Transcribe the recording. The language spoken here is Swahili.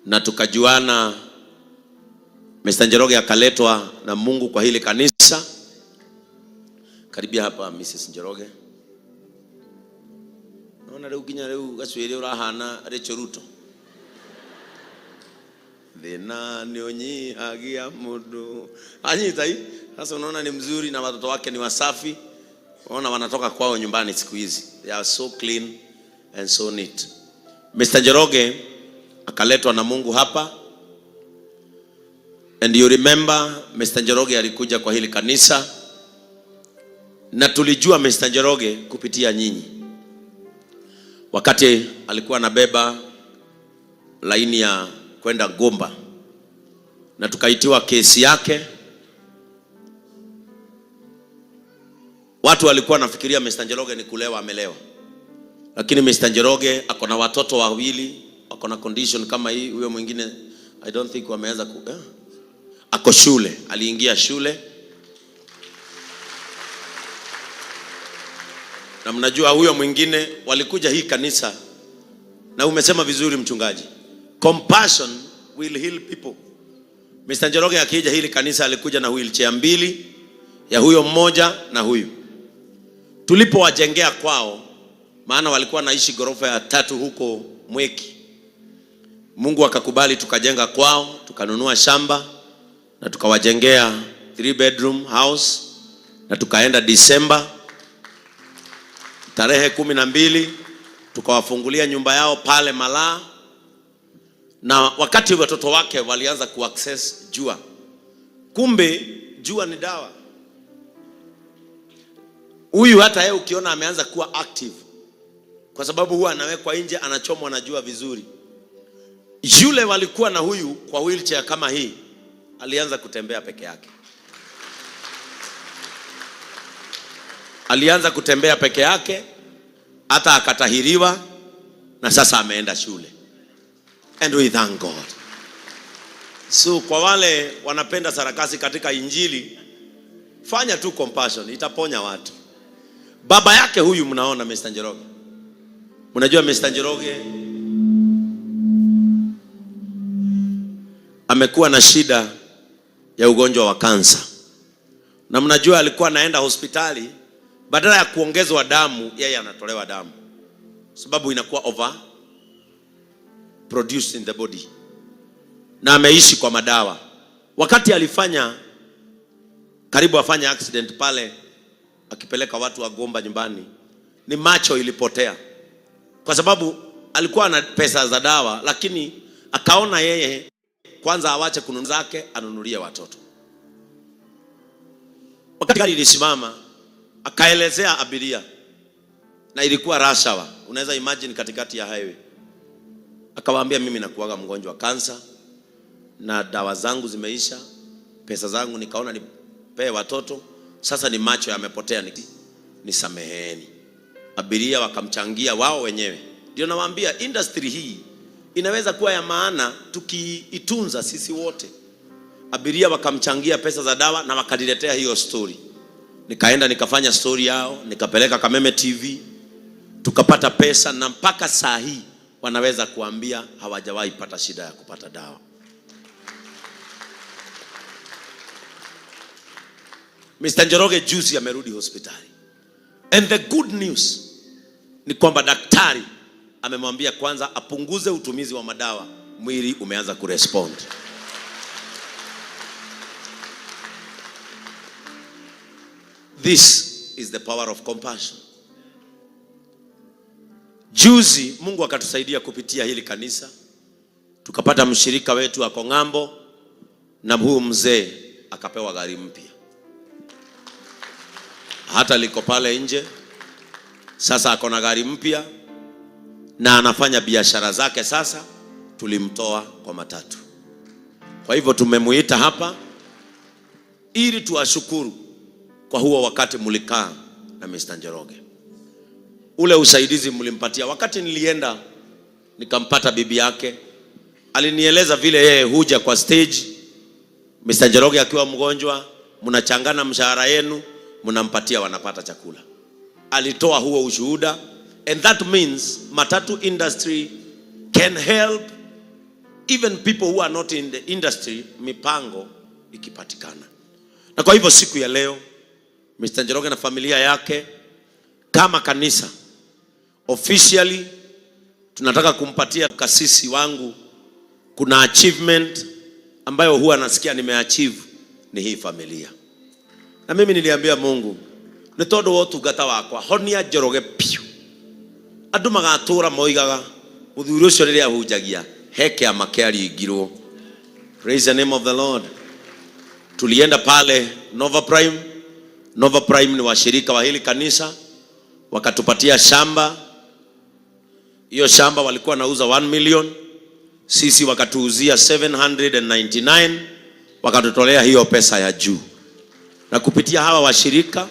na tukajuana. Mr. Njoroge akaletwa na Mungu kwa hili kanisa. Karibia hapa Mrs. Njoroge. Naona leo kinya leo gaswele urahana Rachel Ruto. Thina nionyi hagia mundu. Anyitai, sasa unaona ni mzuri na watoto wake ni wasafi. Unaona wanatoka kwao nyumbani siku hizi. They are so clean and so neat. Mr. Njoroge akaletwa na Mungu hapa. And you remember Mr. Njoroge alikuja kwa hili kanisa na tulijua Mr. Njoroge kupitia nyinyi. Wakati alikuwa anabeba laini ya kwenda Gomba na tukaitiwa kesi yake, watu walikuwa nafikiria Mr. Njoroge ni kulewa amelewa. Lakini Mr. Njoroge ako na watoto wawili, ako na condition kama hii. Huyo mwingine I don't think wameanza ako shule, aliingia shule. Na mnajua huyo mwingine walikuja hii kanisa, na umesema vizuri mchungaji, compassion will heal people. Mr. Njoroge akija hili kanisa alikuja na wheelchair mbili, ya huyo mmoja na huyu. Tulipowajengea kwao, maana walikuwa naishi ghorofa ya 3 huko Mweki, Mungu akakubali tukajenga kwao, tukanunua shamba na tukawajengea 3 bedroom house, na tukaenda Disemba tarehe 12 tukawafungulia nyumba yao pale Malaa. Na wakati watoto wake walianza kuaccess jua, kumbe jua ni dawa. Huyu hata yeye ukiona ameanza kuwa active, kwa sababu huwa anawekwa nje, anachomwa na jua vizuri. Yule walikuwa na huyu kwa wheelchair kama hii, alianza kutembea peke yake. Alianza kutembea peke yake, hata akatahiriwa, na sasa ameenda shule. And we thank God. So kwa wale wanapenda sarakasi katika injili, fanya tu compassion, itaponya watu. Baba yake huyu mnaona Mr. Njoroge. Mnajua Mr. Njoroge amekuwa na shida ya ugonjwa wa kansa. Na mnajua alikuwa anaenda hospitali, badala ya kuongezwa damu, yeye anatolewa damu, sababu inakuwa over produced in the body. Na ameishi kwa madawa. Wakati alifanya karibu afanya accident pale akipeleka watu wa Gomba nyumbani, ni macho ilipotea, kwa sababu alikuwa na pesa za dawa, lakini akaona yeye kwanza awache kununua zake, anunulie watoto. Wakati gari ilisimama, akaelezea abiria, na ilikuwa rush hour, unaweza imagine katikati ya highway. Akawaambia, mimi nakuaga mgonjwa wa kansa na dawa zangu zimeisha, pesa zangu nikaona nipe watoto, sasa ni macho yamepotea, nisameheni. Abiria wakamchangia wao wenyewe. Ndio nawaambia industry hii inaweza kuwa ya maana tukiitunza sisi wote. Abiria wakamchangia pesa za dawa na wakadiletea hiyo story. Nikaenda nikafanya story yao, nikapeleka Kameme TV, tukapata pesa, na mpaka saa hii wanaweza kuambia hawajawahi pata shida ya kupata dawa. Mr. Njoroge juzi amerudi hospitali. And the good news ni kwamba daktari amemwambia kwanza apunguze utumizi wa madawa, mwili umeanza kurespond. This is the power of compassion. Juzi Mungu akatusaidia kupitia hili kanisa, tukapata mshirika wetu ako ng'ambo, na huyu mzee akapewa gari mpya. Hata liko pale nje, sasa ako na gari mpya na anafanya biashara zake. Sasa tulimtoa kwa matatu. Kwa hivyo tumemuita hapa ili tuwashukuru kwa huo wakati mlikaa na Mr. Njoroge. Ule usaidizi mlimpatia. Wakati nilienda nikampata bibi yake, alinieleza vile yeye huja kwa stage Mr. Njoroge akiwa mgonjwa, mnachangana mshahara yenu, mnampatia, wanapata chakula. Alitoa huo ushuhuda, and that means matatu industry can help even people who are not in the industry, mipango ikipatikana. Na kwa hivyo siku ya leo Mr. Njoroge na familia yake kama kanisa officially tunataka kumpatia kasisi wangu. Kuna achievement ambayo huwa nasikia nimeachieve ni hii familia. Na mimi niliambia Mungu, ni todo wotungata wakwa honia Njoroge piu. Andu magatura moigaga muthuri ucio riria ahunjagia heke amakeari ingirwo. Praise the name of the Lord. Tulienda pale Nova Prime. Nova Prime ni washirika wa hili kanisa, wakatupatia shamba. Hiyo shamba walikuwa nauza 1 million, sisi wakatuuzia 799, wakatutolea hiyo pesa ya juu. Na kupitia hawa washirika